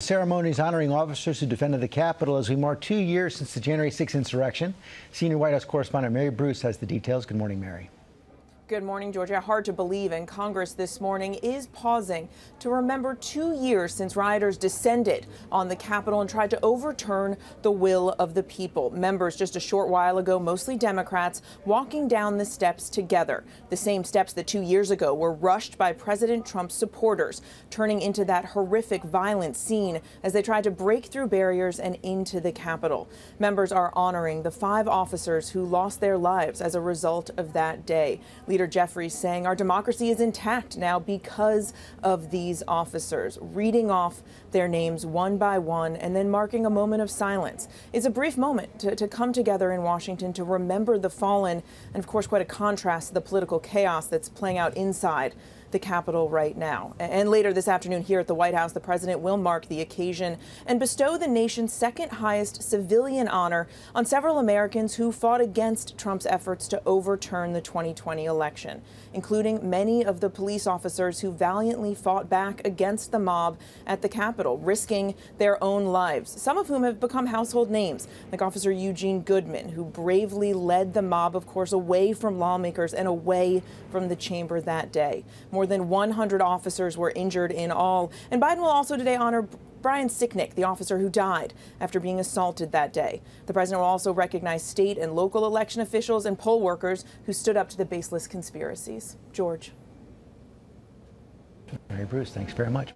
Ceremonies honoring officers who defended the Capitol as we mark 2 years since the January 6th insurrection. Senior White House correspondent Mary Bruce has the details. Good morning, Mary. Good morning, Georgia. Hard to believe, and Congress this morning is pausing to remember 2 years since rioters descended on the Capitol and tried to overturn the will of the people. Members just a short while ago, mostly Democrats, walking down the steps together. The same steps that 2 years ago were rushed by President Trump's supporters, turning into that horrific, violent scene as they tried to break through barriers and into the Capitol. Members are honoring the 5 officers who lost their lives as a result of that day. Leader Jeffries saying our democracy is intact now because of these officers, reading off their names one by one and then marking a moment of silence. It's a brief moment to come together in Washington to remember the fallen, and of course quite a contrast to the political chaos that's playing out inside the Capitol right now. And later this afternoon here at the White House, the president will mark the occasion and bestow the nation's second highest civilian honor on several Americans who fought against Trump's efforts to overturn the 2020 election, including many of the police officers who valiantly fought back against the mob at the Capitol, risking their own lives, some of whom have become household names, like Officer Eugene Goodman, who bravely led the mob, of course, away from lawmakers and away from the chamber that day. More than 100 officers were injured in all. And Biden will also today honor Brian Sicknick, the officer who died after being assaulted that day. The president will also recognize state and local election officials and poll workers who stood up to the baseless conspiracies. George. Mary Bruce, thanks very much.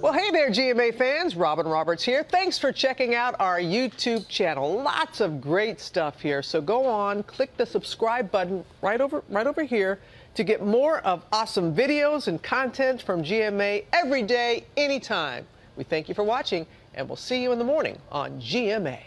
Well, hey there, GMA fans. Robin Roberts here. Thanks for checking out our YouTube channel. Lots of great stuff here. So go on, click the subscribe button right over here to get more of awesome videos and content from GMA every day, anytime. We thank you for watching, and we'll see you in the morning on GMA.